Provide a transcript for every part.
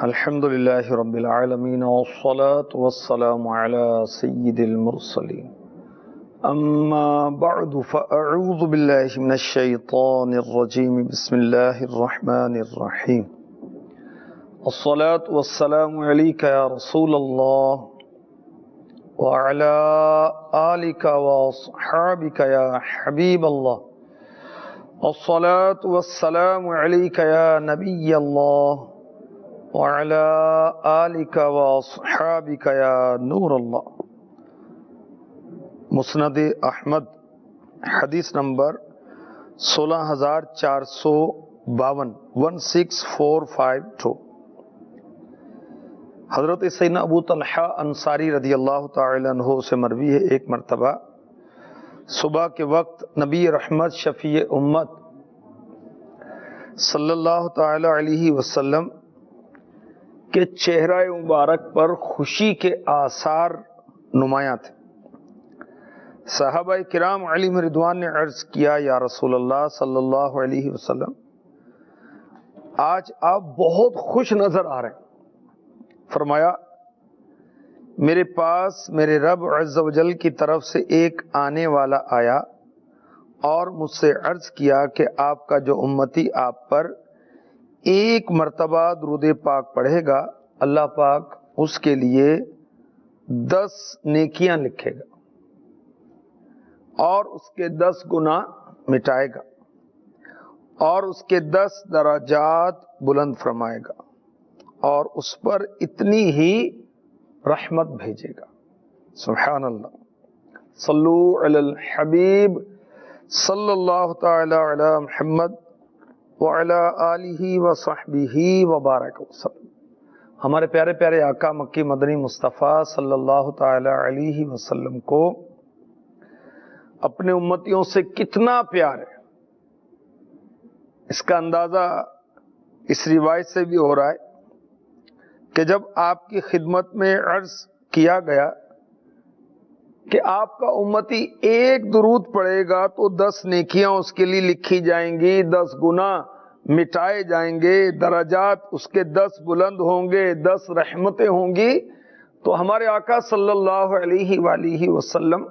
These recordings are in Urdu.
الحمد لله رب العالمين والصلاة والسلام على سيد المرسلين أما بعد فأعوذ بالله من الشيطان الرجيم بسم الله الرحمن الرحيم الصلاة والسلام عليك يا رسول الله وعلى آلك وأصحابك يا حبيب الله الصلاة والسلام عليك يا نبي الله وعلى آلك وأصحابك يا نور اللہ۔ مسند احمد حدیث نمبر 16452 16452۔ حضرت سیدنا ابو طلحہ انصاری رضی اللہ تعالی عنہ سے مروی ہے، ایک مرتبہ صبح کے وقت نبی رحمت شفیع امت صلی اللہ تعالی علیہ وسلم کہ چہرہ مبارک پر خوشی کے آثار نمایاں تھے۔ صحابہ کرام علیہم رضوان نے عرض کیا، یا رسول اللہ صلی اللہ علیہ وسلم، آج آپ بہت خوش نظر آ رہے ہیں۔ فرمایا، میرے پاس میرے رب عز و جل کی طرف سے ایک آنے والا آیا اور مجھ سے عرض کیا کہ آپ کا جو امتی آپ پر ایک مرتبہ درود پاک پڑھے گا، اللہ پاک اس کے لیے 10 نیکیاں لکھے گا اور اس کے 10 گناہ مٹائے گا اور اس کے 10 درجات بلند فرمائے گا اور اس پر اتنی ہی رحمت بھیجے گا۔ سبحان اللہ۔ صلو علی الحبیب صلی اللہ تعالی علی محمد وعلی آلہ وصحبہ وبارک وسلم۔ ہمارے پیارے پیارے آقا مکی مدنی مصطفیٰ صلی اللہ تعالی علیہ وسلم کو اپنے امتیوں سے کتنا پیار ہے، اس کا اندازہ اس روایت سے بھی ہو رہا ہے کہ جب آپ کی خدمت میں عرض کیا گیا کہ آپ کا امتی ایک درود پڑھے گا تو 10 نیکیاں اس کے لیے لکھی جائیں گی، 10 گناہ مٹائے جائیں گے، درجات اس کے 10 بلند ہوں گے، 10 رحمتیں ہوں گی، تو ہمارے آقا صلی اللہ علیہ وآلہ وسلم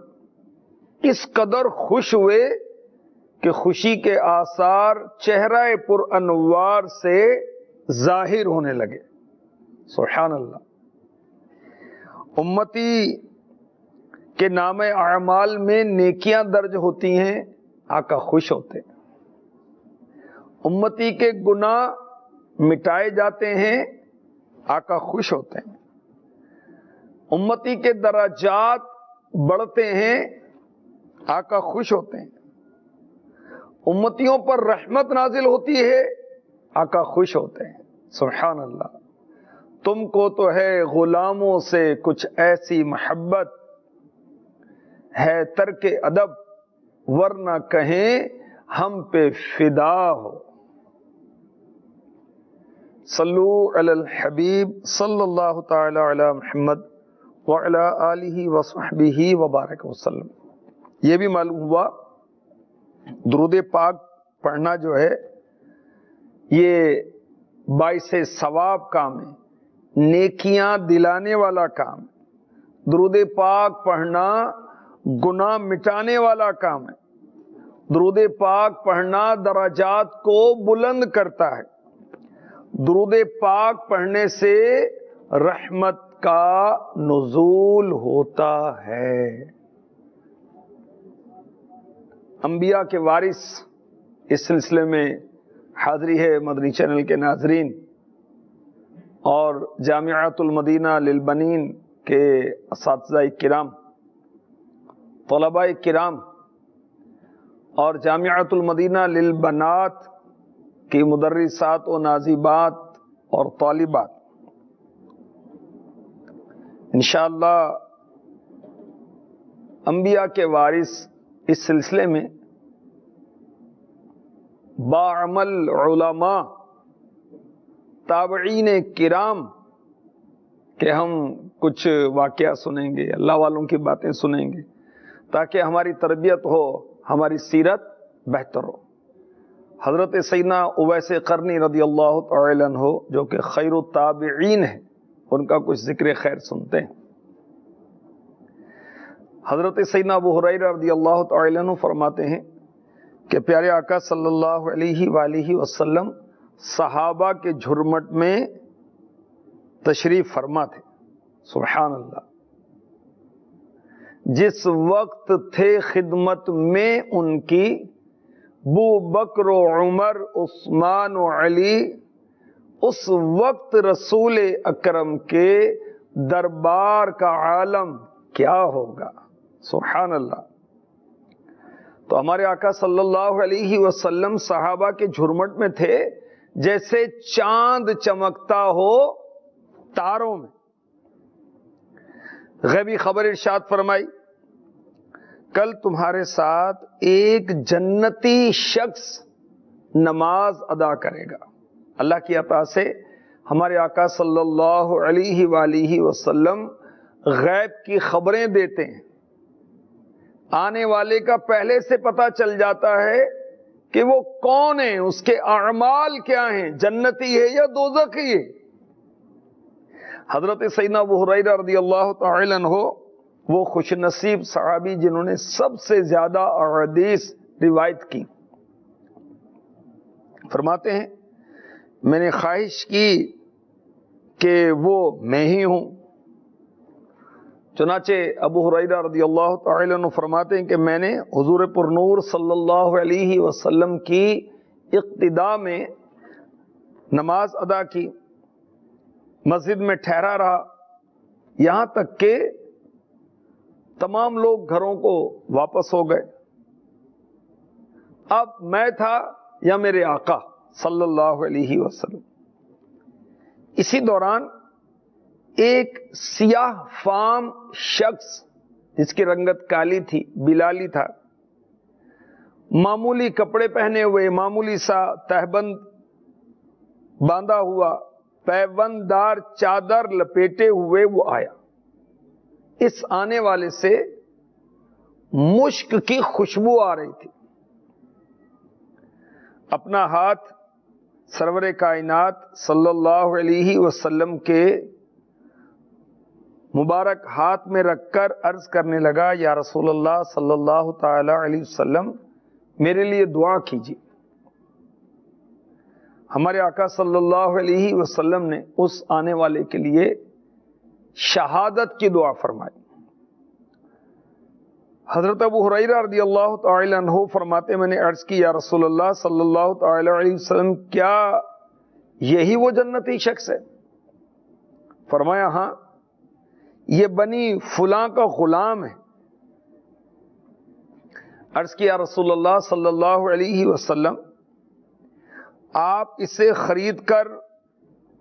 اس قدر خوش ہوئے کہ خوشی کے آثار چہرہ پر انوار سے ظاہر ہونے لگے۔ سبحان اللہ۔ امتی کے نام اعمال میں نیکیاں درج ہوتی ہیں، آقا خوش ہوتے ہیں۔ امتی کے گناہ مٹائے جاتے ہیں، آقا خوش ہوتے ہیں۔ امتی کے درجات بڑھتے ہیں، آقا خوش ہوتے ہیں۔ امتیوں پر رحمت نازل ہوتی ہے، آقا خوش ہوتے ہیں۔ سبحان اللہ۔ تم کو تو ہے غلاموں سے کچھ ایسی محبت، ہے ترک ادب ورنہ کہیں ہم پہ فدا ہو۔ صلو علی الحبیب صلی اللہ تعالی علی محمد وعلی آلہ وصحبہ وبارک وسلم۔ یہ بھی معلوم ہوا درود پاک پڑھنا جو ہے یہ باعث ثواب کام ہے، نیکیاں دلانے والا کام ہے۔ درود پاک پڑھنا گناہ مٹانے والا کام ہے۔ درود پاک پڑھنا درجات کو بلند کرتا ہے۔ درود پاک پڑھنے سے رحمت کا نزول ہوتا ہے۔ انبیاء کے وارث اس سلسلے میں حاضری ہے مدنی چینل کے ناظرین اور جامعۃ المدینہ للبنین کے اساتذہ کرام، طلباء کرام اور جامعۃ المدینہ للبنات کی مدرسات و ناظبات اور طالبات۔ انشاءاللہ انبیاء کے وارث اس سلسلے میں باعمل علماء تابعین کرام کہ ہم کچھ واقعہ سنیں گے، اللہ والوں کی باتیں سنیں گے تاکہ ہماری تربیت ہو، ہماری سیرت بہتر ہو۔ حضرت سیدنا اویس قرنی رضی اللہ تعالی عنہ جو کہ خیر التابعین ہیں، ان کا کچھ ذکر خیر سنتے ہیں۔ حضرت سیدنا ابو ہریرہ رضی اللہ تعالی عنہ فرماتے ہیں کہ پیارے آقا صلی اللہ علیہ وآلہ وسلم صحابہ کے جھرمٹ میں تشریف فرما تھے۔ سبحان اللہ، جس وقت تھے خدمت میں ان کی ابو بکر و عمر عثمان و علی، اس وقت رسول اکرم کے دربار کا عالم کیا ہوگا؟ سبحان اللہ۔ تو ہمارے آقا صلی اللہ علیہ وسلم صحابہ کے جھرمٹ میں تھے جیسے چاند چمکتا ہو تاروں میں۔ غیبی خبر ارشاد فرمائی، کل تمہارے ساتھ ایک جنتی شخص نماز ادا کرے گا۔ اللہ کی عطا سے ہمارے آقا صلی اللہ علیہ وآلہ وسلم غیب کی خبریں دیتے ہیں، آنے والے کا پہلے سے پتہ چل جاتا ہے کہ وہ کون ہے، اس کے اعمال کیا ہیں، جنتی ہے یا دوزخی ہے۔ حضرت سیدنا ابو ہریرہ رضی اللہ تعالی عنہ وہ خوش نصیب صحابی جنہوں نے سب سے زیادہ احادیث روایت کی، فرماتے ہیں میں نے خواہش کی کہ وہ میں ہی ہوں۔ چنانچہ ابو ہریرہ رضی اللہ تعالی عنہ فرماتے ہیں کہ میں نے حضور پر نور صلی اللہ علیہ وسلم کی اقتداء میں نماز ادا کی، مسجد میں ٹھہرا رہا، یہاں تک کہ تمام لوگ گھروں کو واپس ہو گئے۔ اب میں تھا یا میرے آقا صلی اللہ علیہ وسلم۔ اسی دوران ایک سیاہ فام شخص جس کی رنگت کالی تھی، بلالی تھا، معمولی کپڑے پہنے ہوئے، معمولی سا تہبند باندھا ہوا، پیوند دار چادر لپیٹے ہوئے وہ آیا۔ اس آنے والے سے مشک کی خوشبو آ رہی تھی۔ اپنا ہاتھ سرور کائنات صلی اللہ علیہ وسلم کے مبارک ہاتھ میں رکھ کر عرض کرنے لگا، یا رسول اللہ صلی اللہ تعالی علیہ وسلم میرے لیے دعا کیجیے۔ ہمارے آقا صلی اللہ علیہ وسلم نے اس آنے والے کے لیے شہادت کی دعا فرمائی۔ حضرت ابو ہریرہ رضی اللہ تعالی عنہ فرماتے میں نے عرض کی، یا رسول اللہ صلی اللہ تعالی علیہ وسلم کیا یہی وہ جنتی شخص ہے؟ فرمایا ہاں، یہ بنی فلاں کا غلام ہے۔ عرض کیا، رسول اللہ صلی اللہ علیہ وسلم آپ اسے خرید کر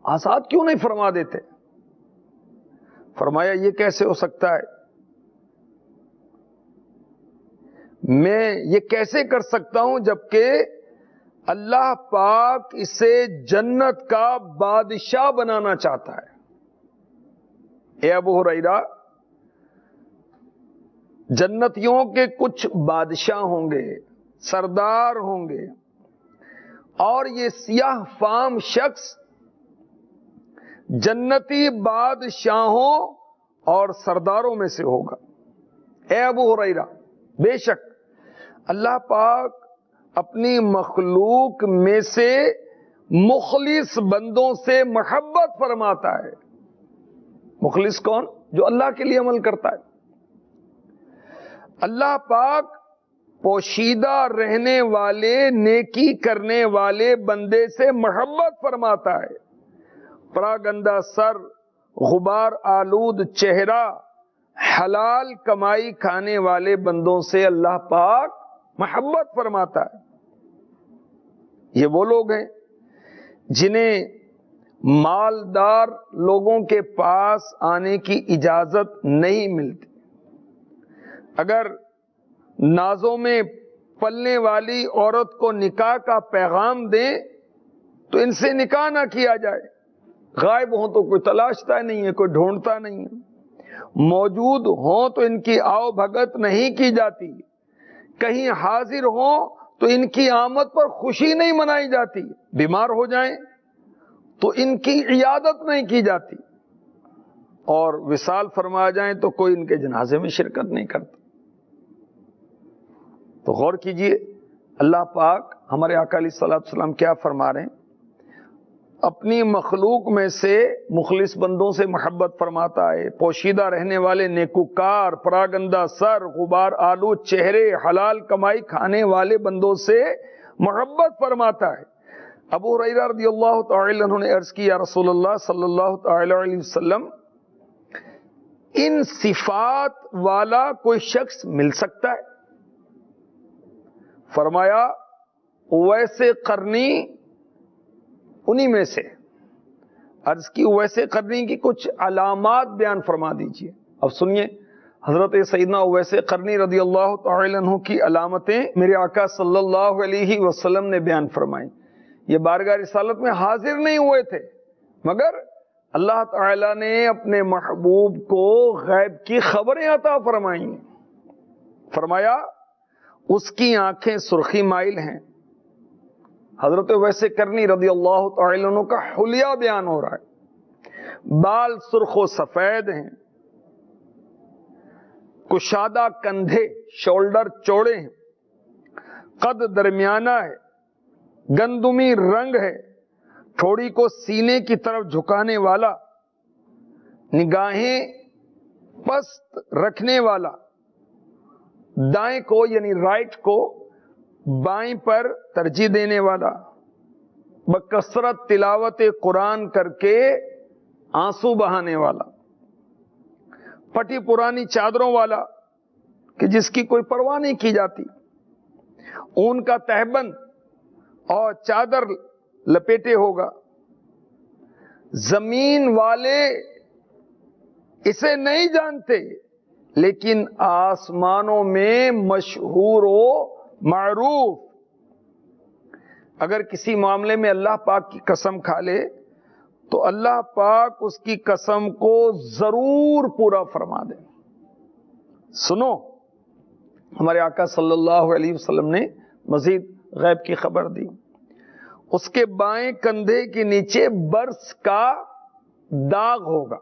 آزاد کیوں نہیں فرما دیتے؟ فرمایا یہ کیسے ہو سکتا ہے، میں یہ کیسے کر سکتا ہوں جبکہ اللہ پاک اسے جنت کا بادشاہ بنانا چاہتا ہے۔ اے ابو ہریرہ، جنتیوں کے کچھ بادشاہ ہوں گے، سردار ہوں گے، اور یہ سیاہ فام شخص جنتی بادشاہوں اور سرداروں میں سے ہوگا۔ اے ابو ہریرہ، بے شک اللہ پاک اپنی مخلوق میں سے مخلص بندوں سے محبت فرماتا ہے۔ مخلص کون؟ جو اللہ کے لیے عمل کرتا ہے۔ اللہ پاک پوشیدہ رہنے والے، نیکی کرنے والے بندے سے محبت فرماتا ہے۔ پراگندہ سر، غبار آلود چہرہ، حلال کمائی کھانے والے بندوں سے اللہ پاک محبت فرماتا ہے۔ یہ وہ لوگ ہیں جنہیں مالدار لوگوں کے پاس آنے کی اجازت نہیں ملتی۔ اگر نازوں میں پلنے والی عورت کو نکاح کا پیغام دیں تو ان سے نکاح نہ کیا جائے۔ غائب ہوں تو کوئی تلاشتا نہیں ہے، کوئی ڈھونڈتا نہیں ہے، موجود ہوں تو ان کی آؤ بھگت نہیں کی جاتی، کہیں حاضر ہوں تو ان کی آمد پر خوشی نہیں منائی جاتی، بیمار ہو جائیں تو ان کی عیادت نہیں کی جاتی، اور وصال فرما جائیں تو کوئی ان کے جنازے میں شرکت نہیں کرتا۔ تو غور کیجئے اللہ پاک ہمارے آقا علیہ الصلوۃ والسلام کیا فرما رہے ہیں، اپنی مخلوق میں سے مخلص بندوں سے محبت فرماتا ہے، پوشیدہ رہنے والے نیکوکار، پراگندہ سر، غبار آلود چہرے، حلال کمائی کھانے والے بندوں سے محبت فرماتا ہے۔ ابو ہریرہ رضی اللہ تعالی عنہ نے عرض کی، یا رسول اللہ صلی اللہ تعالی علیہ وسلم، ان صفات والا کوئی شخص مل سکتا ہے؟ فرمایا ویسے قرنی انہی میں سے۔ عرض کی ویسے قرنی کی کچھ علامات بیان فرما دیجئے۔ اب سنیے حضرت سیدنا ویسے قرنی رضی اللہ تعالی عنہ کی علامتیں میرے آقا صلی اللہ علیہ وسلم نے بیان فرمائی۔ یہ بارگاہ رسالت میں حاضر نہیں ہوئے تھے، مگر اللہ تعالی نے اپنے محبوب کو غیب کی خبریں عطا فرمائی۔ فرمایا اس کی آنکھیں سرخی مائل ہیں۔ حضرت ویسے کرنی رضی اللہ تعالی عنہ کا حلیہ بیان ہو رہا ہے، بال سرخ و سفید ہیں، کشادہ کندھے، شولڈر چوڑے ہیں، قد درمیانہ ہے، گندمی رنگ ہے، تھوڑی کو سینے کی طرف جھکانے والا، نگاہیں پست رکھنے والا، دائیں کو یعنی رائٹ کو بائیں پر ترجیح دینے والا، بکثرت تلاوت قرآن کر کے آنسو بہانے والا، پھٹی پرانی چادروں والا کہ جس کی کوئی پرواہ نہیں کی جاتی، اون کا تہبند اور چادر لپیٹے ہوگا۔ زمین والے اسے نہیں جانتے، لیکن آسمانوں میں مشہور و معروف۔ اگر کسی معاملے میں اللہ پاک کی قسم کھا لے تو اللہ پاک اس کی قسم کو ضرور پورا فرما دے۔ سنو، ہمارے آقا صلی اللہ علیہ وسلم نے مزید غیب کی خبر دی۔ اس کے بائیں کندھے کے نیچے برس کا داغ ہوگا۔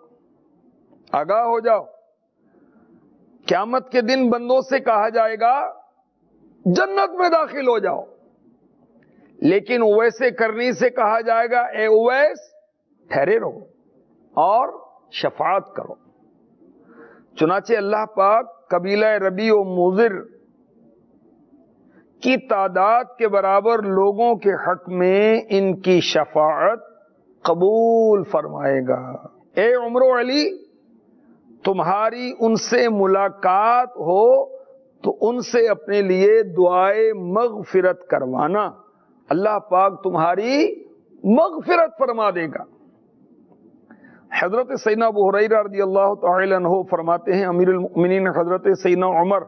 آگاہ ہو جاؤ، قیامت کے دن بندوں سے کہا جائے گا جنت میں داخل ہو جاؤ، لیکن اویسے کرنی سے کہا جائے گا اے اویس ٹھہرے رہو اور شفاعت کرو۔ چنانچہ اللہ پاک قبیلہ ربیع و مضر کی تعداد کے برابر لوگوں کے حق میں ان کی شفاعت قبول فرمائے گا۔ اے عمر و علی، تمہاری ان سے ملاقات ہو تو ان سے اپنے لیے دعائے مغفرت کروانا، اللہ پاک تمہاری مغفرت فرما دے گا۔ حضرت سیدنا ابو ہریرہ رضی اللہ تعالی عنہ فرماتے ہیں، امیر المؤمنین حضرت سیدنا عمر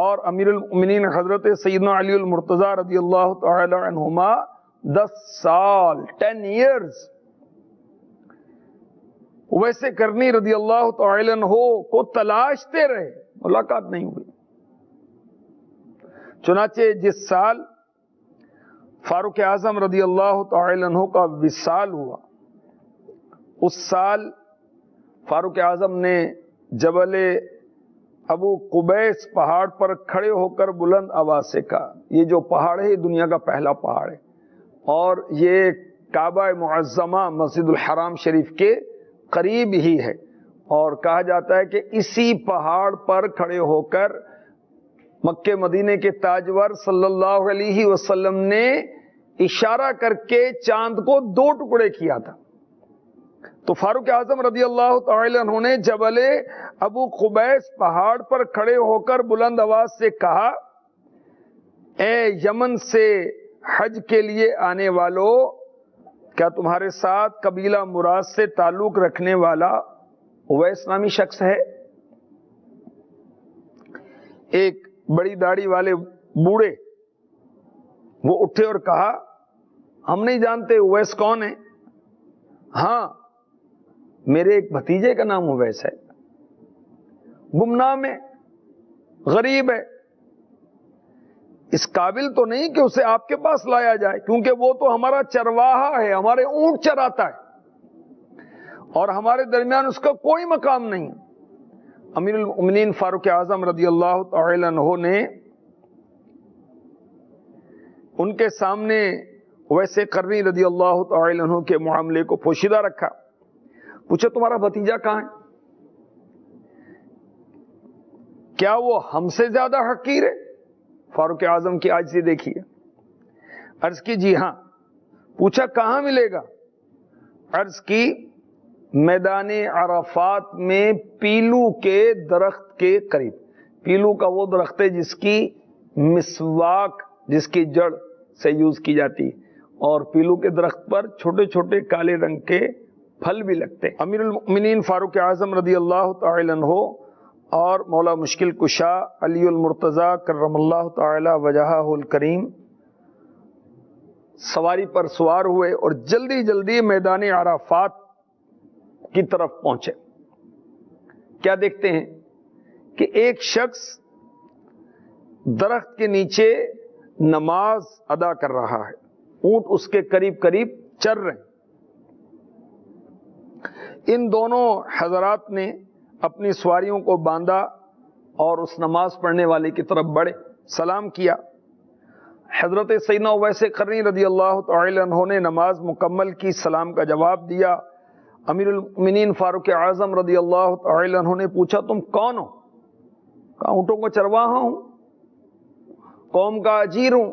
اور امیر المؤمنین حضرت سیدنا علی المرتضی رضی اللہ تعالی عنہما 10 سال 10 ایئرز ویسے کرنی رضی اللہ تعالی عنہ کو تلاشتے رہے، ملاقات نہیں ہوئی۔ چنانچہ جس سال فاروق اعظم رضی اللہ تعالی عنہ کا وصال ہوا، اس سال فاروق اعظم نے جبل ابو قبیس پہاڑ پر کھڑے ہو کر بلند آواز سے کہا، یہ جو پہاڑ ہے یہ دنیا کا پہلا پہاڑ ہے، اور یہ کعبہ معظمہ مسجد الحرام شریف کے قریب ہی ہے، اور کہا جاتا ہے کہ اسی پہاڑ پر کھڑے ہو کر مکہ مدینے کے تاجور صلی اللہ علیہ وسلم نے اشارہ کر کے چاند کو 2 ٹکڑے کیا تھا۔ تو فاروق اعظم رضی اللہ تعالی عنہ نے جبل ابو قبیس پہاڑ پر کھڑے ہو کر بلند آواز سے کہا، اے یمن سے حج کے لیے آنے والو، کیا تمہارے ساتھ قبیلہ مراد سے تعلق رکھنے والا اویس نامی شخص ہے؟ ایک بڑی داڑھی والے بوڑھے وہ اٹھے اور کہا، ہم نہیں جانتے اویس کون ہے، ہاں میرے ایک بھتیجے کا نام اویس ہے، گمنام ہے، غریب ہے، اس قابل تو نہیں کہ اسے آپ کے پاس لایا جائے، کیونکہ وہ تو ہمارا چرواہا ہے، ہمارے اونٹ چراتا ہے اور ہمارے درمیان اس کا کوئی مقام نہیں۔ امیر المؤمنین فاروق اعظم رضی اللہ تعالی عنہ نے ان کے سامنے ویسے قرنی رضی اللہ تعالی عنہ کے معاملے کو پوشیدہ رکھا، پوچھا تمہارا بھتیجا کہاں ہے؟ کیا وہ ہم سے زیادہ حقیر ہے؟ فاروق اعظم کی عاجزی دیکھیے، عرض کی جی ہاں۔ پوچھا کہاں ملے گا؟ عرض کی میدان عرفات میں پیلو کے درخت کے قریب۔ پیلو کا وہ درخت ہے جس کی مسواک، جس کی جڑ سے یوز کی جاتی، اور پیلو کے درخت پر چھوٹے چھوٹے کالے رنگ کے پھل بھی لگتے۔ امیر المؤمنین فاروق اعظم رضی اللہ تعالی عنہ اور مولا مشکل کشا علی المرتضی کرم اللہ تعالی وجہہ الکریم سواری پر سوار ہوئے اور جلدی جلدی میدان عرفات کی طرف پہنچے۔ کیا دیکھتے ہیں کہ ایک شخص درخت کے نیچے نماز ادا کر رہا ہے، اونٹ اس کے قریب قریب چر رہے ہیں۔ ان دونوں حضرات نے اپنی سواریوں کو باندھا اور اس نماز پڑھنے والے کی طرف بڑھے، سلام کیا۔ حضرت سیدنا اویس قرنی رضی اللہ تعالی عنہ نے نماز مکمل کی، سلام کا جواب دیا۔ امیر المؤمنین فاروق اعظم رضی اللہ تعالی عنہ نے پوچھا تم کون ہو؟ کہا اونٹوں کو چرواہا ہوں، قوم کا اجیر ہوں،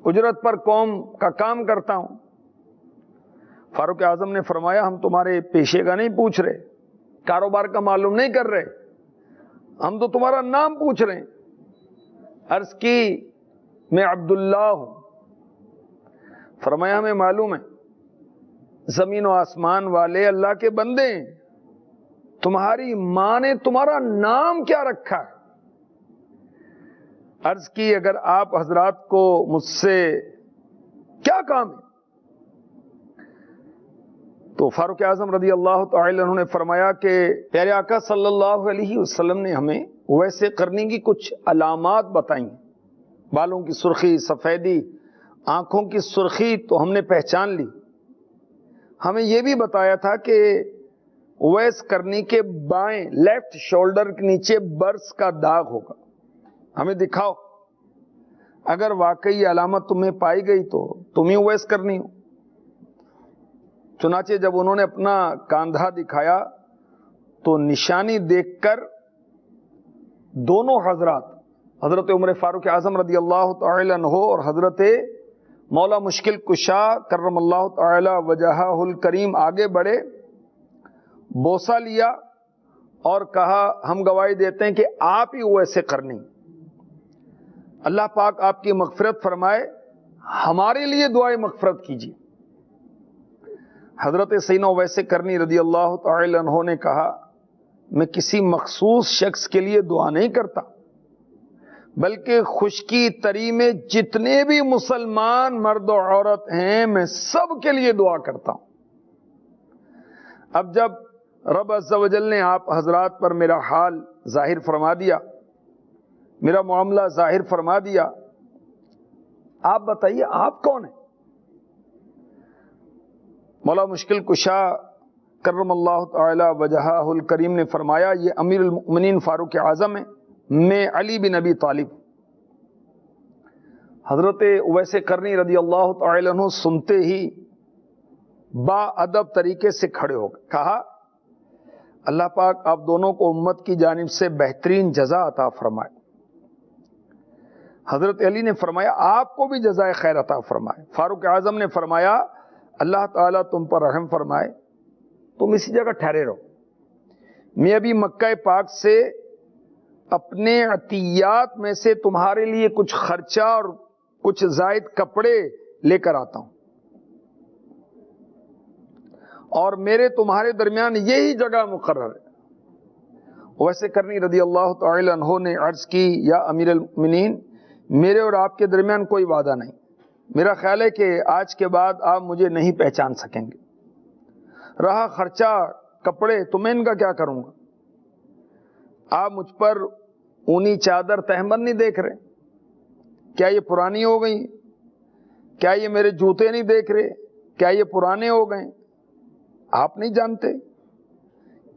اجرت پر قوم کا کام کرتا ہوں۔ فاروق اعظم نے فرمایا ہم تمہارے پیشے کا نہیں پوچھ رہے، کاروبار کا معلوم نہیں کر رہے، ہم تو تمہارا نام پوچھ رہے ہیں۔ عرض کی میں عبداللہ ہوں۔ فرمایا ہمیں معلوم ہے زمین و آسمان والے اللہ کے بندے ہیں، تمہاری ماں نے تمہارا نام کیا رکھا ہے؟ عرض کی اگر آپ حضرات کو مجھ سے کیا کام ہے؟ تو فاروق اعظم رضی اللہ تعالی عنہ نے فرمایا کہ پیارے آقا صلی اللہ علیہ وسلم نے ہمیں ویسے کرنے کی کچھ علامات بتائیں، بالوں کی سرخی، سفیدی، آنکھوں کی سرخی تو ہم نے پہچان لی، ہمیں یہ بھی بتایا تھا کہ اویس کرنی کے بائیں لیفٹ شولڈر کے نیچے برس کا داغ ہوگا، ہمیں دکھاؤ، اگر واقعی علامت تمہیں پائی گئی تو تم ہی اویس کرنی ہو۔ چنانچہ جب انہوں نے اپنا کاندھا دکھایا تو نشانی دیکھ کر دونوں حضرات، حضرت عمر فاروق اعظم رضی اللہ تعالی عنہ اور حضرت مولا مشکل کشا کرم اللہ تعالی وجہہ الکریم آگے بڑھے، بوسہ لیا اور کہا ہم گواہی دیتے ہیں کہ آپ ہی ویسے کرنی، اللہ پاک آپ کی مغفرت فرمائے، ہمارے لیے دعائے مغفرت کیجیے۔ حضرت سیدنا اویس کرنی رضی اللہ تعالی عنہ نے کہا میں کسی مخصوص شخص کے لیے دعا نہیں کرتا، بلکہ خشکی تری میں جتنے بھی مسلمان مرد و عورت ہیں میں سب کے لیے دعا کرتا ہوں۔ اب جب رب عز و جل نے آپ حضرات پر میرا حال ظاہر فرما دیا، میرا معاملہ ظاہر فرما دیا، آپ بتائیے آپ کون ہیں؟ مولا مشکل کشا کرم اللہ تعالی وجہہ الکریم نے فرمایا یہ امیر المؤمنین فاروق اعظم ہیں، میں علی بن ابی طالب۔ حضرت اویس کرنی رضی اللہ تعالی عنہ سنتے ہی با ادب طریقے سے کھڑے ہو گئے، کہا اللہ پاک آپ دونوں کو امت کی جانب سے بہترین جزا عطا فرمائے۔ حضرت علی نے فرمایا آپ کو بھی جزائے خیر عطا فرمائے۔ فاروق اعظم نے فرمایا اللہ تعالیٰ تم پر رحم فرمائے، تم اسی جگہ ٹھہرے رہو، میں ابھی مکہ پاک سے اپنے عطیات میں سے تمہارے لیے کچھ خرچہ اور کچھ زائد کپڑے لے کر آتا ہوں، اور میرے تمہارے درمیان یہی جگہ مقرر ہے۔ ویسے کرنی رضی اللہ تعالی عنہ نے عرض کی یا امیر المؤمنین میرے اور آپ کے درمیان کوئی وعدہ نہیں، میرا خیال ہے کہ آج کے بعد آپ مجھے نہیں پہچان سکیں گے، رہا خرچہ کپڑے تو میں ان کا کیا کروں گا، آپ مجھ پر اونی چادر تہمت نہیں دیکھ رہے، کیا یہ پرانی ہو گئی؟ کیا یہ میرے جوتے نہیں دیکھ رہے؟ کیا یہ پرانے ہو گئے؟ آپ نہیں جانتے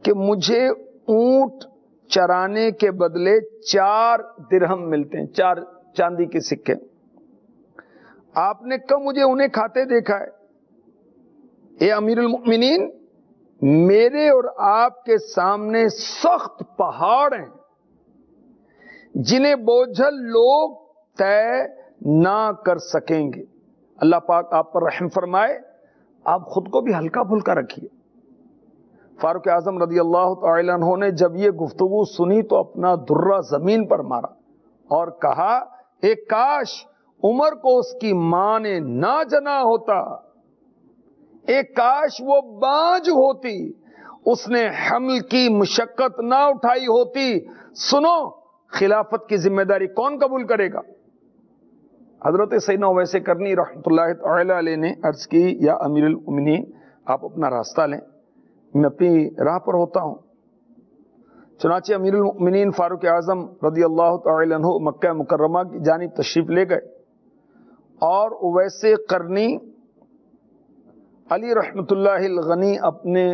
کہ مجھے اونٹ چرانے کے بدلے 4 درہم ملتے ہیں، 4 چاندی کے سکے؟ آپ نے کب مجھے انہیں کھاتے دیکھا ہے؟ اے امیر المؤمنین، میرے اور آپ کے سامنے سخت پہاڑ ہیں جنہیں بوجھل لوگ طے نہ کر سکیں گے۔ اللہ پاک آپ پر رحم فرمائے، آپ خود کو بھی ہلکا پھلکا رکھیے۔ فاروق اعظم رضی اللہ تعالی عنہ نے جب یہ گفتگو سنی تو اپنا درہ زمین پر مارا اور کہا، اے کاش عمر کو اس کی ماں نے نہ جنا ہوتا، اے کاش وہ بانجھ ہوتی، اس نے حمل کی مشقت نہ اٹھائی ہوتی۔ سنو، خلافت کی ذمہ داری کون قبول کرے گا؟ حضرت سیدنا اویس کرنی رحمۃ اللہ تعالی علیہ نے عرض کی، یا امیر المؤمنین آپ اپنا راستہ لیں، میں اپنی راہ پر ہوتا ہوں۔ چنانچہ امیر المؤمنین فاروق اعظم رضی اللہ تعالی عنہ مکہ مکرمہ کی جانب تشریف لے گئے اور اویس قرنی علی رحمۃ اللہ الغنی اپنے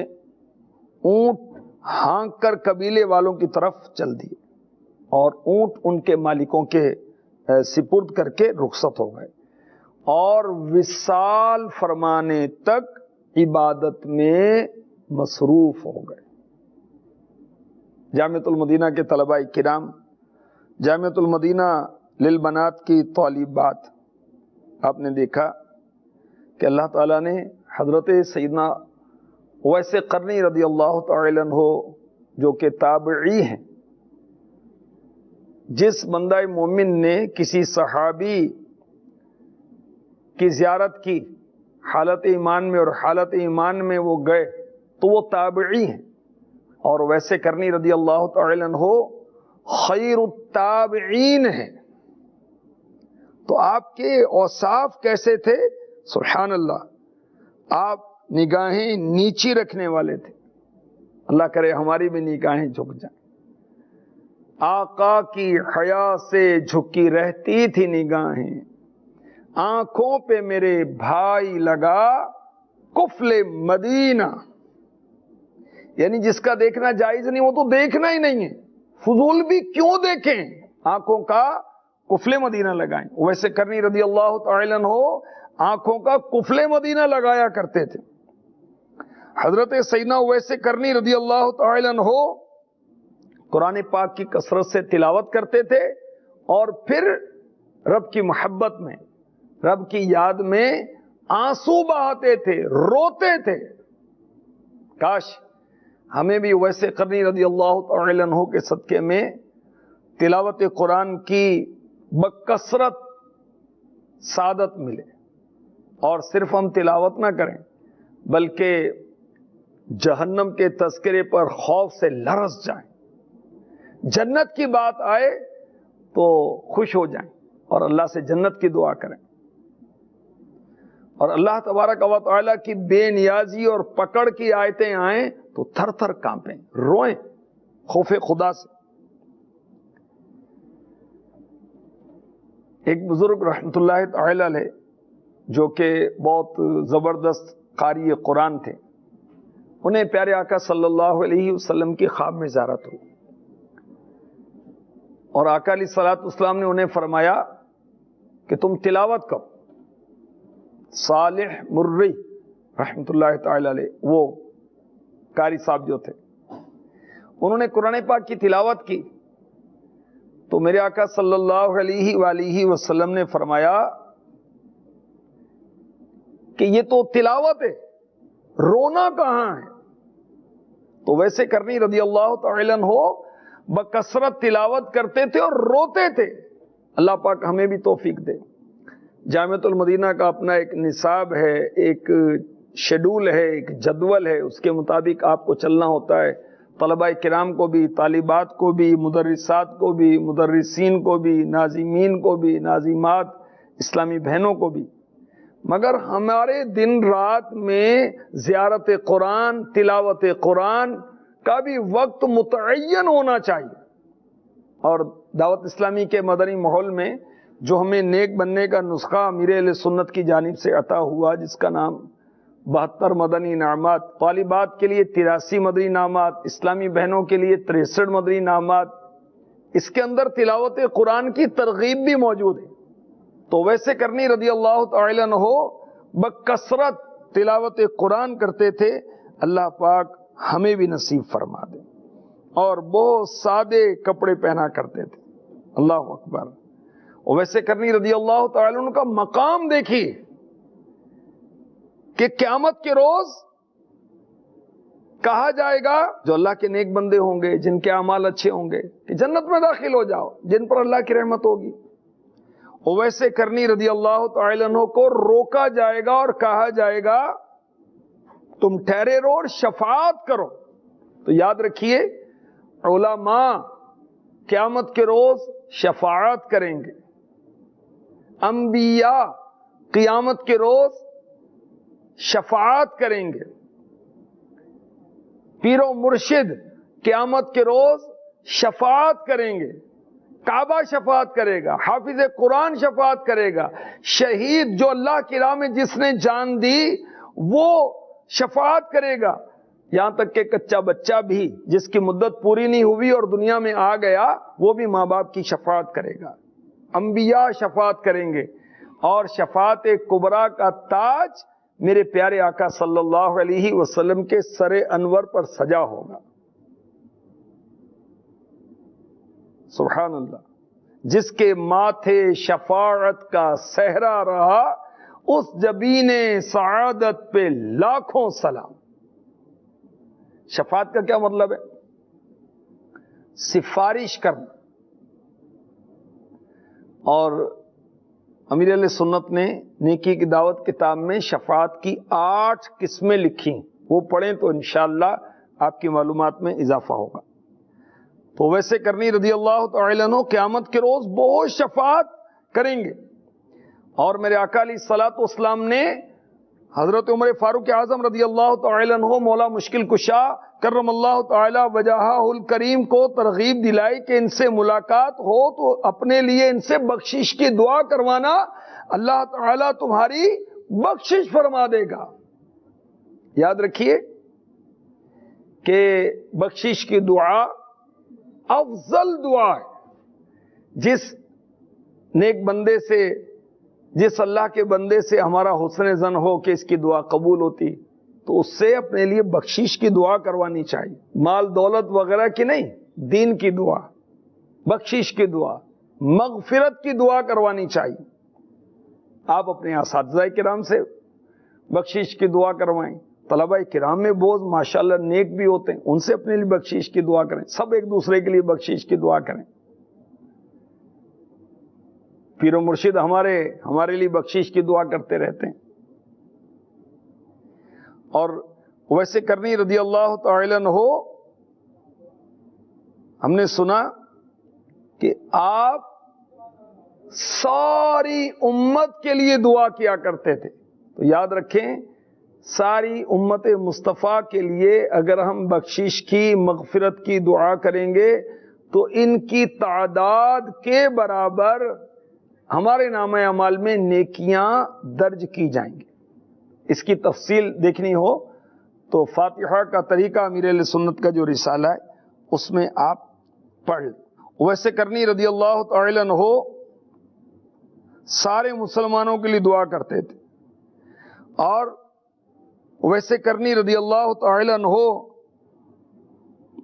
اونٹ ہانک کر قبیلے والوں کی طرف چل دیے اور اونٹ ان کے مالکوں کے سپرد کر کے رخصت ہو گئے اور وصال فرمانے تک عبادت میں مصروف ہو گئے۔ جامعۃ المدینہ کے طلباء کرام، جامعۃ المدینہ للبنات کی طالبات، آپ نے دیکھا کہ اللہ تعالیٰ نے حضرت سیدنا اویس قرنی رضی اللہ تعالی عنہ جو کہ تابعی ہیں، جس بندہ مومن نے کسی صحابی کی زیارت کی حالت ایمان میں اور حالت ایمان میں وہ گئے تو وہ تابعی ہیں، اور ویسے کرنی رضی اللہ تعالی عنہ خیر التابعین ہیں۔ تو آپ کے اوصاف کیسے تھے؟ سبحان اللہ، آپ نگاہیں نیچی رکھنے والے تھے۔ اللہ کرے ہماری بھی نگاہیں جھک جائیں۔ آقا کی حیا سے جھکی رہتی تھی نگاہیں، آنکھوں پہ میرے بھائی لگا کفل مدینہ۔ یعنی جس کا دیکھنا جائز نہیں وہ تو دیکھنا ہی نہیں ہے، فضول بھی کیوں دیکھیں، آنکھوں کا کفل مدینہ لگائیں۔ ویسے کرنی رضی اللہ تعالی عنہ آنکھوں کا کفل مدینہ لگایا کرتے تھے۔ حضرت سیدنا اویس کرنی رضی اللہ تعالی عنہ قرآن پاک کی کثرت سے تلاوت کرتے تھے اور پھر رب کی محبت میں، رب کی یاد میں آنسو بہاتے تھے، روتے تھے۔ کاش ہمیں بھی اویس قرنی رضی اللہ تعالی عنہ کے صدقے میں تلاوت قرآن کی بکثرت سعادت ملے، اور صرف ہم تلاوت نہ کریں بلکہ جہنم کے تذکرے پر خوف سے لرز جائیں، جنت کی بات آئے تو خوش ہو جائیں اور اللہ سے جنت کی دعا کریں، اور اللہ تبارک و تعالی کی بے نیازی اور پکڑ کی آیتیں آئیں تو تھر تھر کانپیں، روئیں خوف خدا سے۔ ایک بزرگ رحمت اللہ تعالی علیہ جو کہ بہت زبردست قاری قرآن تھے، انہیں پیارے آقا صلی اللہ علیہ وسلم کی خواب میں زیارت ہوئی، اور آقا علیہ الصلوۃ والسلام نے انہیں فرمایا کہ تم تلاوت کرو۔ صالح مری رحمت اللہ تعالی علیہ، وہ قاری صاحب جو تھے، انہوں نے قرآن پاک کی تلاوت کی تو میرے آقا صلی اللہ علیہ وآلہ وسلم نے فرمایا کہ یہ تو تلاوت ہے، رونا کہاں ہے؟ تو ویسے کرنی رضی اللہ تعالی عنہ بکثرت تلاوت کرتے تھے اور روتے تھے۔ اللہ پاک ہمیں بھی توفیق دے۔ جامعۃ المدینہ کا اپنا ایک نصاب ہے، ایک شیڈول ہے، ایک جدول ہے، اس کے مطابق آپ کو چلنا ہوتا ہے۔ طلباء کرام کو بھی، طالبات کو بھی، مدرسات کو بھی، مدرسین کو بھی، ناظمین کو بھی، ناظمات، اسلامی بہنوں کو بھی، مگر ہمارے دن رات میں زیارت قرآن، تلاوت قرآن کا بھی وقت متعین ہونا چاہیے۔ اور دعوت اسلامی کے مدنی ماحول میں جو ہمیں نیک بننے کا نسخہ امیر اہل سنت کی جانب سے عطا ہوا، جس کا نام 72 مدنی انعامات، طالبات کے لیے 83 مدنی انعامات، اسلامی بہنوں کے لیے 63 مدنی انعامات، اس کے اندر تلاوت قرآن کی ترغیب بھی موجود ہے۔ تو ویسے کرنی رضی اللہ تعالی عنہ بکثرت تلاوت قرآن کرتے تھے، اللہ پاک ہمیں بھی نصیب فرما دے، اور بہت سادے کپڑے پہنا کرتے تھے، اللہ اکبر۔ اور ویسے کرنی رضی اللہ تعالی عنہ کا مقام دیکھیے کہ قیامت کے روز کہا جائے گا جو اللہ کے نیک بندے ہوں گے، جن کے اعمال اچھے ہوں گے، کہ جنت میں داخل ہو جاؤ، جن پر اللہ کی رحمت ہوگی۔ اور ویسے کرنی رضی اللہ تعالی عنہ کو روکا جائے گا اور کہا جائے گا تم ٹھہرے رہو اور شفاعت کرو۔ تو یاد رکھیے، علماء قیامت کے روز شفاعت کریں گے، انبیاء قیامت کے روز شفاعت کریں گے، پیر و مرشد قیامت کے روز شفاعت کریں گے، کعبہ شفاعت کرے گا، حافظ قرآن شفاعت کرے گا، شہید جو اللہ کی راہ میں جس نے جان دی وہ شفاعت کرے گا، یہاں تک کہ کچا بچہ بھی جس کی مدت پوری نہیں ہوئی اور دنیا میں آ گیا، وہ بھی ماں باپ کی شفاعت کرے گا۔ انبیاء شفاعت کریں گے، اور شفاعت کبریٰ کا تاج میرے پیارے آقا صلی اللہ علیہ وسلم کے سر انور پر سجا ہوگا۔ سبحان اللہ۔ جس کے ماتھے شفاعت کا صحرا رہا، اس جبین سعادت پہ لاکھوں سلام۔ شفاعت کا کیا مطلب ہے؟ سفارش کرنا۔ اور امیر علیہ سنت نے نیکی کی دعوت کتاب میں شفاعت کی 8 قسمیں لکھی، وہ پڑھیں تو انشاءاللہ آپ کی معلومات میں اضافہ ہوگا۔ تو ویسے کرنی رضی اللہ تعالی عنہ قیامت کے روز بہت شفاعت کریں گے، اور میرے آقا علیہ الصلوۃ والسلام نے حضرت عمر فاروق اعظم رضی اللہ تعالی عنہ مولا مشکل کشا کرم اللہ تعالی وجہہ الکریم کو ترغیب دلائی کہ ان سے ملاقات ہو تو اپنے لیے ان سے بخشش کی دعا کروانا، اللہ تعالی تمہاری بخشش فرما دے گا۔ یاد رکھیے کہ بخشش کی دعا افضل دعا ہے۔ جس نیک بندے سے، جس اللہ کے بندے سے ہمارا حسن ظن ہو کہ اس کی دعا قبول ہوتی، تو اس سے اپنے لیے بخشش کی دعا کروانی چاہیے، مال دولت وغیرہ کی نہیں، دین کی دعا، بخشش کی دعا، مغفرت کی دعا کروانی چاہیے۔ آپ اپنے اساتذہ کرام سے بخشش کی دعا کروائیں، طلبہ کرام میں بہت ماشاءاللہ نیک بھی ہوتے ہیں، ان سے اپنے لیے بخشش کی دعا کریں، سب ایک دوسرے کے لیے بخشش کی دعا کریں۔ پیر و مرشد ہمارے لیے بخشش کی دعا کرتے رہتے ہیں۔ اور ویسے کرنی رضی اللہ تعالی عنہ، ہم نے سنا کہ آپ ساری امت کے لیے دعا کیا کرتے تھے۔ تو یاد رکھیں، ساری امت مصطفیٰ کے لیے اگر ہم بخشش کی، مغفرت کی دعا کریں گے تو ان کی تعداد کے برابر ہمارے نامہ اعمال میں نیکیاں درج کی جائیں گی۔ اس کی تفصیل دیکھنی ہو تو فاتحہ کا طریقہ امیر اہل سنت کا جو رسالہ ہے اس میں آپ پڑھ لیں۔ ویسے کرنی رضی اللہ تعالی عنہ سارے مسلمانوں کے لیے دعا کرتے تھے، اور ویسے کرنی رضی اللہ تعالی عنہ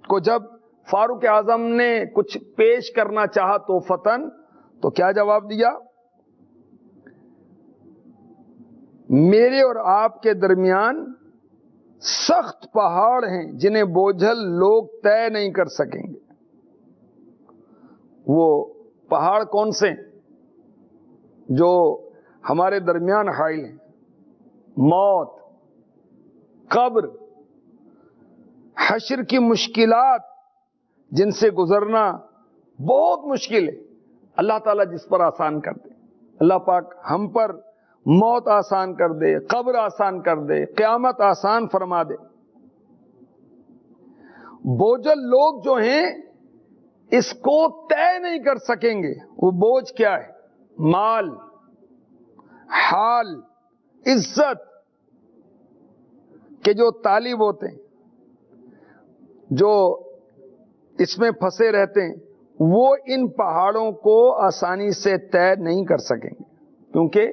کو جب فاروق اعظم نے کچھ پیش کرنا چاہا تو فتن، تو کیا جواب دیا؟ میرے اور آپ کے درمیان سخت پہاڑ ہیں جنہیں بوجھل لوگ طے نہیں کر سکیں گے۔ وہ پہاڑ کون سے جو ہمارے درمیان حائل ہیں؟ موت، قبر، حشر کی مشکلات جن سے گزرنا بہت مشکل ہے، اللہ تعالیٰ جس پر آسان کر دے، اللہ پاک ہم پر موت آسان کر دے، قبر آسان کر دے، قیامت آسان فرما دے۔ بوجھل لوگ جو ہیں اس کو طے نہیں کر سکیں گے۔ وہ بوجھ کیا ہے؟ مال، حال، عزت کے جو طالب ہوتے ہیں، جو اس میں پھنسے رہتے ہیں، وہ ان پہاڑوں کو آسانی سے طے نہیں کر سکیں گے، کیونکہ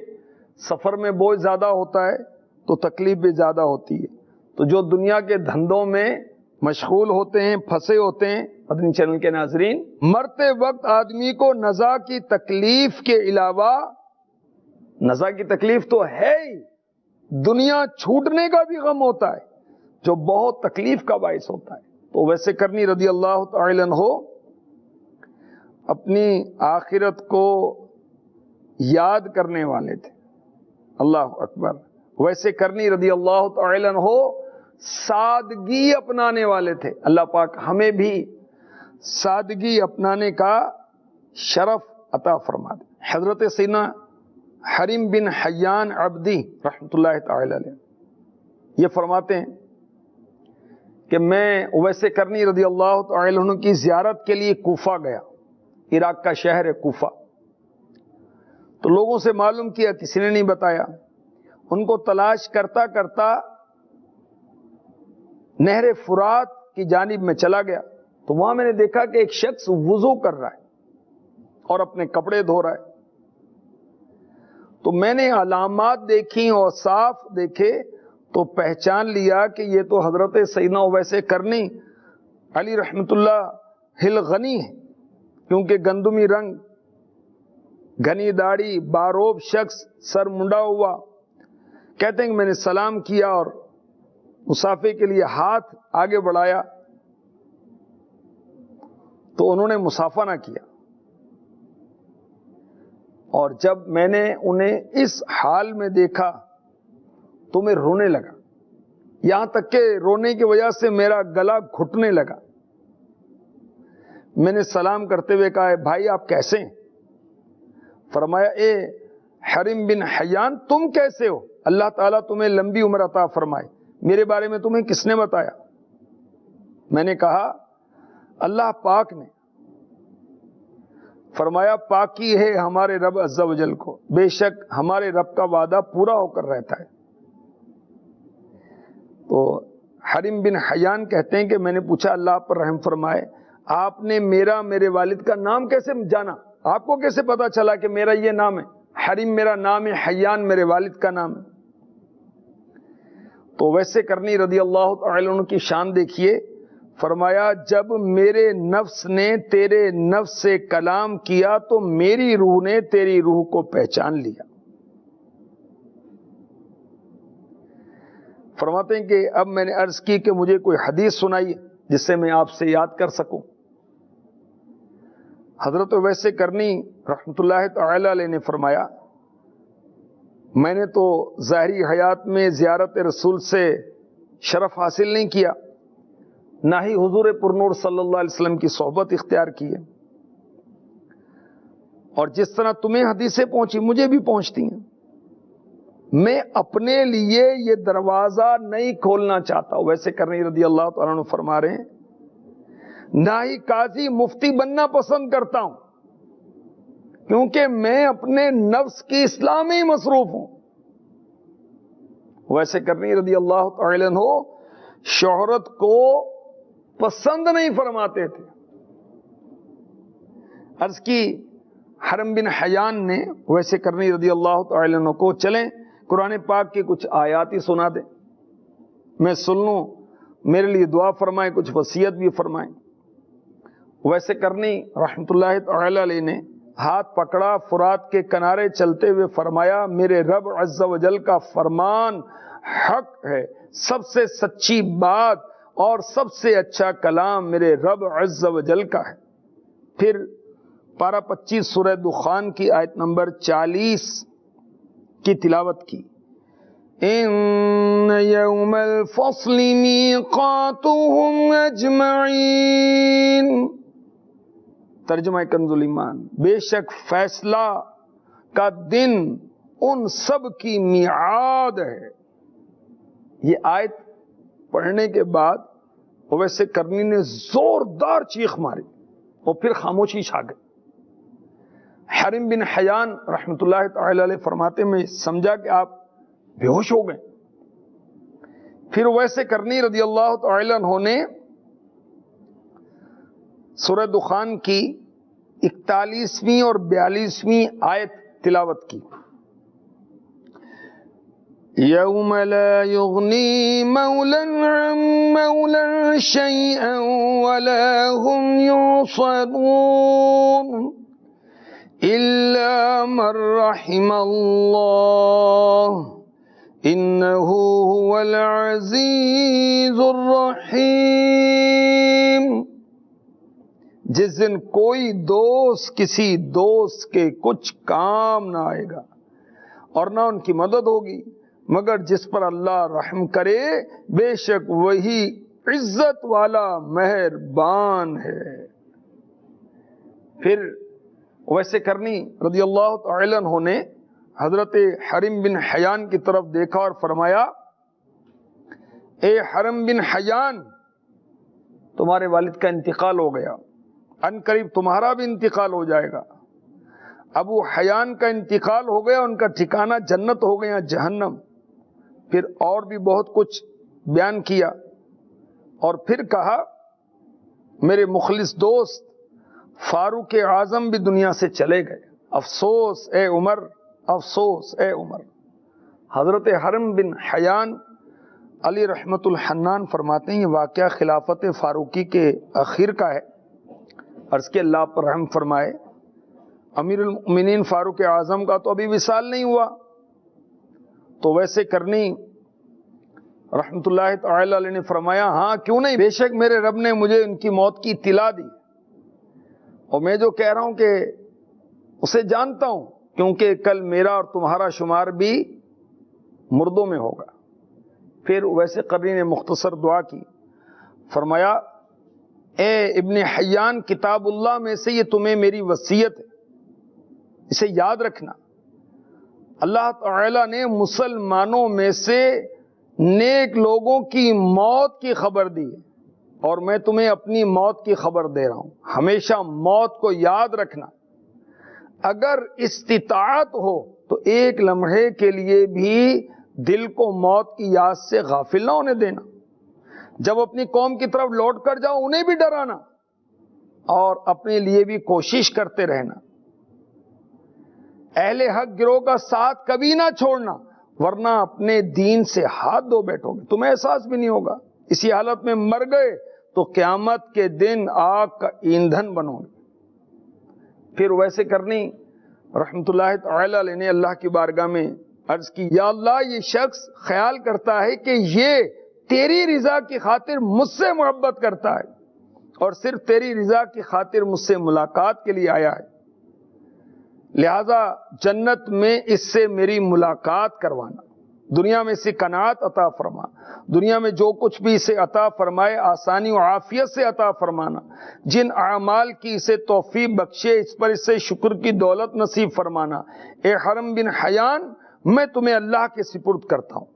سفر میں بوجھ زیادہ ہوتا ہے تو تکلیف بھی زیادہ ہوتی ہے۔ تو جو دنیا کے دھندوں میں مشغول ہوتے ہیں، پھنسے ہوتے ہیں، مدنی چینل کے ناظرین، مرتے وقت آدمی کو نزا کی تکلیف کے علاوہ، نزا کی تکلیف تو ہے ہی، دنیا چھوٹنے کا بھی غم ہوتا ہے جو بہت تکلیف کا باعث ہوتا ہے۔ تو ویسے کرنی رضی اللہ تعالی عنہ اپنی آخرت کو یاد کرنے والے تھے، اللہ اکبر۔ ویسے کرنی رضی اللہ تعالی عنہ سادگی اپنانے والے تھے۔ اللہ پاک ہمیں بھی سادگی اپنانے کا شرف عطا فرما دے۔ حضرت سیدنا حریم بن حیان عبدی رحمۃ اللہ تعالی علیہ یہ فرماتے ہیں کہ میں اویس کرنی رضی اللہ تعالی عنہ کی زیارت کے لیے کوفہ گیا، عراق کا شہر ہے کوفہ۔ تو لوگوں سے معلوم کیا، کسی نے نہیں بتایا۔ ان کو تلاش کرتا کرتا نہر فرات کی جانب میں چلا گیا، تو وہاں میں نے دیکھا کہ ایک شخص وضو کر رہا ہے اور اپنے کپڑے دھو رہا ہے۔ تو میں نے علامات دیکھی اور صاف دیکھے تو پہچان لیا کہ یہ تو حضرت سیدنا اویس کرنی علی رحمت اللہ الغنی ہے، کیونکہ گندمی رنگ، گھنی داڑھی، باروب شخص، سر منڈا ہوا۔ کہتے ہیں کہ میں نے سلام کیا اور مصافحے کے لیے ہاتھ آگے بڑھایا تو انہوں نے مصافحہ نہ کیا، اور جب میں نے انہیں اس حال میں دیکھا تو میں رونے لگا، یہاں تک کہ رونے کی وجہ سے میرا گلا گھٹنے لگا۔ میں نے سلام کرتے ہوئے کہا، بھائی آپ کیسے ہیں؟ فرمایا، اے حریم بن حیان تم کیسے ہو؟ اللہ تعالیٰ تمہیں لمبی عمر عطا فرمائے، میرے بارے میں تمہیں کس نے بتایا؟ میں نے کہا اللہ پاک نے۔ فرمایا پاکی ہے ہمارے رب عز و جل کو، بے شک ہمارے رب کا وعدہ پورا ہو کر رہتا ہے۔ تو حریم بن حیان کہتے ہیں کہ میں نے پوچھا اللہ آپ پر رحم فرمائے، آپ نے میرے والد کا نام کیسے جانا؟ آپ کو کیسے پتا چلا کہ میرا یہ نام ہے؟ حریم میرا نام ہے، حیان میرے والد کا نام ہے۔ تو ویسے کرنی رضی اللہ تعالی عنہ کی شان دیکھیے، فرمایا جب میرے نفس نے تیرے نفس سے کلام کیا تو میری روح نے تیری روح کو پہچان لیا۔ فرماتے ہیں کہ اب میں نے عرض کی کہ مجھے کوئی حدیث سنائی جس سے میں آپ سے یاد کر سکوں۔ حضرت ویسے کرنی رحمت اللہ تعالی علیہ نے فرمایا، میں نے تو ظاہری حیات میں زیارت رسول سے شرف حاصل نہیں کیا، نہ ہی حضور پرنور صلی اللہ علیہ وسلم کی صحبت اختیار کی ہے، اور جس طرح تمہیں حدیثیں پہنچی مجھے بھی پہنچتی ہیں۔ میں اپنے لیے یہ دروازہ نہیں کھولنا چاہتا، ویسے کرنی رضی اللہ تعالیٰ عنہ فرما رہے ہیں، نہ ہی قاضی مفتی بننا پسند کرتا ہوں، کیونکہ میں اپنے نفس کی اصلاح میں ہی مصروف ہوں۔ ویسے کرنی رضی اللہ تعالی عنہ شہرت کو پسند نہیں فرماتے تھے۔ عرض کی حرم بن حیان نے ویسے کرنی رضی اللہ تعالی عنہ کو، چلیں قرآن پاک کی کچھ آیات ہی سنا دیں، میں سن لوں، میرے لیے دعا فرمائیں، کچھ وصیت بھی فرمائیں۔ ویسے کرنی رحمت اللہ تعالی علیہ نے ہاتھ پکڑا، فرات کے کنارے چلتے ہوئے فرمایا، میرے رب عز و جل کا فرمان حق ہے، سب سے سچی بات اور سب سے اچھا کلام میرے رب عز و جل کا ہے۔ پھر پارہ 25 سورہ دخان کی آیت نمبر 40 کی تلاوت کی، ان یوم الفصل میقاتهم اجمعین، ترجمہ کنز الایمان، بے شک فیصلہ کا دن ان سب کی میعاد ہے۔ یہ آیت پڑھنے کے بعد ویسے کرنی نے زوردار چیخ ماری اور پھر خاموشی چھا گئی۔ حرم بن حیان رحمۃ اللہ تعالی علیہ فرماتے میں سمجھا کہ آپ بے ہوش ہو گئے. پھر ویسے کرنی رضی اللہ تعالی عنہ نے سورہ دخان کی 41ویں اور 42ویں آیت تلاوت کی. یوم لا یغنی مولا عن مولا شیئا ولا هم ينصرون الا من رحم اللہ انه هو العزیز الرحیم. جس دن کوئی دوست کسی دوست کے کچھ کام نہ آئے گا اور نہ ان کی مدد ہوگی مگر جس پر اللہ رحم کرے بے شک وہی عزت والا مہربان ہے. پھر ویسے کرنی رضی اللہ تعالی عنہ نے حضرت حرم بن حیان کی طرف دیکھا اور فرمایا اے حرم بن حیان تمہارے والد کا انتقال ہو گیا، ان قریب تمہارا بھی انتقال ہو جائے گا. ابو حیان کا انتقال ہو گیا، ان کا ٹھکانہ جنت ہو گیا جہنم. پھر اور بھی بہت کچھ بیان کیا اور پھر کہا میرے مخلص دوست فاروق اعظم بھی دنیا سے چلے گئے، افسوس اے عمر، افسوس اے عمر. حضرت حرم بن حیان علی رحمت الحنان فرماتے ہیں یہ واقعہ خلافت فاروقی کے اخیر کا ہے. عرض کے اللہ پر رحم فرمائے. امیر المؤمنین فاروق اعظم کا تو ابھی وصال نہیں ہوا. تو ویسے کرنی رحمت اللہ تعالی علیہ نے فرمایا ہاں کیوں نہیں، بے شک میرے رب نے مجھے ان کی موت کی اطلاع دی اور میں جو کہہ رہا ہوں کہ اسے جانتا ہوں کیونکہ کل میرا اور تمہارا شمار بھی مردوں میں ہوگا. پھر ویسے قرنی نے مختصر دعا کی، فرمایا اے ابن حیان کتاب اللہ میں سے یہ تمہیں میری وصیت ہے، اسے یاد رکھنا. اللہ تعالی نے مسلمانوں میں سے نیک لوگوں کی موت کی خبر دی ہے اور میں تمہیں اپنی موت کی خبر دے رہا ہوں. ہمیشہ موت کو یاد رکھنا. اگر استطاعت ہو تو ایک لمحے کے لیے بھی دل کو موت کی یاد سے غافل نہ ہونے دینا. جب اپنی قوم کی طرف لوٹ کر جاؤ انہیں بھی ڈرانا اور اپنے لیے بھی کوشش کرتے رہنا. اہل حق گروہ کا ساتھ کبھی نہ چھوڑنا ورنہ اپنے دین سے ہاتھ دھو بیٹھو گے، تمہیں احساس بھی نہیں ہوگا. اسی حالت میں مر گئے تو قیامت کے دن آگ کا ایندھن بنو گے. پھر ویسے کرنی رحمت اللہ تعالی علیہ نے اللہ کی بارگاہ میں عرض کی یا اللہ یہ شخص خیال کرتا ہے کہ یہ تیری رضا کی خاطر مجھ سے محبت کرتا ہے اور صرف تیری رضا کی خاطر مجھ سے ملاقات کے لیے آیا ہے، لہذا جنت میں اس سے میری ملاقات کروانا، دنیا میں اسے قناعت عطا فرما، دنیا میں جو کچھ بھی اسے عطا فرمائے آسانی و عافیت سے عطا فرمانا، جن اعمال کی اسے توفیق بخشے اس پر اسے شکر کی دولت نصیب فرمانا. اے حرم بن حیان میں تمہیں اللہ کے سپرد کرتا ہوں،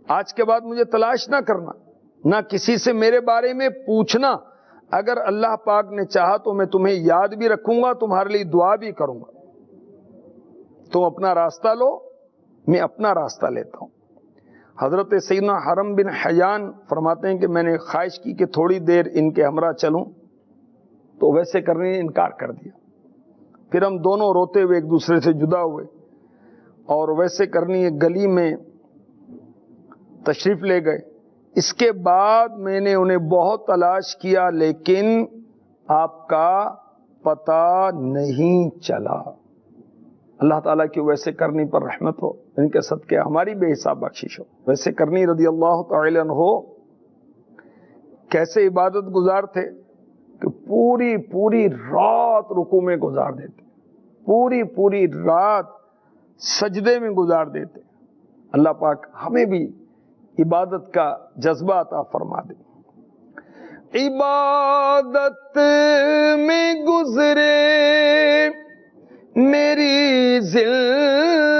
آج کے بعد مجھے تلاش نہ کرنا، نہ کسی سے میرے بارے میں پوچھنا. اگر اللہ پاک نے چاہا تو میں تمہیں یاد بھی رکھوں گا، تمہارے لیے دعا بھی کروں گا. تم اپنا راستہ لو، میں اپنا راستہ لیتا ہوں. حضرت سیدنا حرم بن حیان فرماتے ہیں کہ میں نے خواہش کی کہ تھوڑی دیر ان کے ہمراہ چلوں تو ویسے کرنے نے انکار کر دیا. پھر ہم دونوں روتے ہوئے ایک دوسرے سے جدا ہوئے اور ویسے کرنی ایک گلی میں تشریف لے گئے. اس کے بعد میں نے انہیں بہت تلاش کیا لیکن آپ کا پتہ نہیں چلا. اللہ تعالیٰ کی ویسے کرنی پر رحمت ہو، ان کے صدقے ہماری بے حساب بخشش ہو. ویسے کرنی رضی اللہ تعالی عنہ کیسے عبادت گزار تھے کہ پوری رات رکوع میں گزار دیتے، پوری رات سجدے میں گزار دیتے. اللہ پاک ہمیں بھی عبادت کا جذبہ عطا فرما دے. عبادت میں گزرے میری زندگانی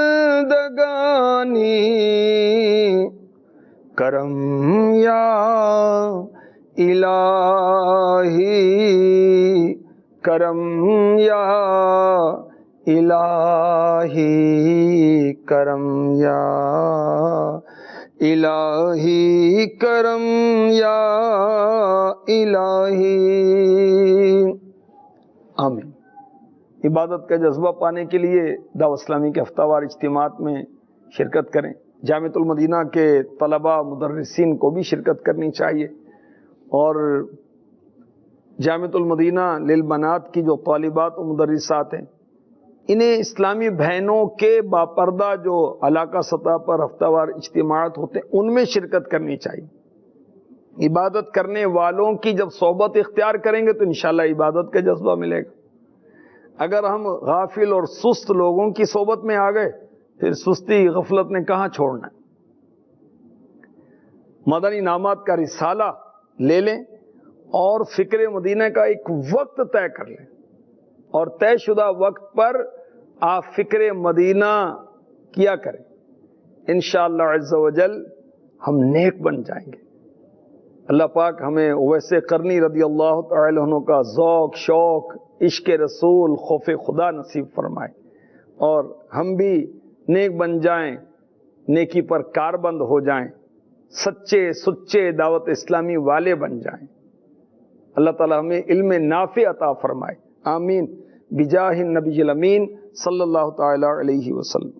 کرم یا الہی کرم یا الہی کرم یا الہی کرم یا الہی. آمین. عبادت کا جذبہ پانے کے لیے دعوت اسلامی کے ہفتہ وار اجتماعات میں شرکت کریں. جامعۃ المدینہ کے طلباء مدرسین کو بھی شرکت کرنی چاہیے، اور جامعۃ المدینہ للبنات کی جو طالبات و مدرسات ہیں، انہیں اسلامی بہنوں کے باپردہ جو علاقہ سطح پر ہفتہ وار اجتماعات ہوتے ہیں ان میں شرکت کرنی چاہیے. عبادت کرنے والوں کی جب صحبت اختیار کریں گے تو انشاءاللہ عبادت کا جذبہ ملے گا. اگر ہم غافل اور سست لوگوں کی صحبت میں آ گئے پھر سستی غفلت نے کہاں چھوڑنا ہے. مدنی انعامات کا رسالہ لے لیں اور فکر مدینہ کا ایک وقت طے کر لیں، اور طے شدہ وقت پر آپ فکر مدینہ کیا کریں. انشاءاللہ عز و جل ہم نیک بن جائیں گے. اللہ پاک ہمیں اویس قرنی رضی اللہ تعالی عنہ کا ذوق، شوق، عشق رسول، خوف خدا نصیب فرمائے، اور ہم بھی نیک بن جائیں، نیکی پر کاربند ہو جائیں، سچے سچے دعوت اسلامی والے بن جائیں. اللہ تعالی ہمیں علم نافع عطا فرمائے. آمین بجاہ النبی الامین صلی اللہ تعالی علیہ وسلم.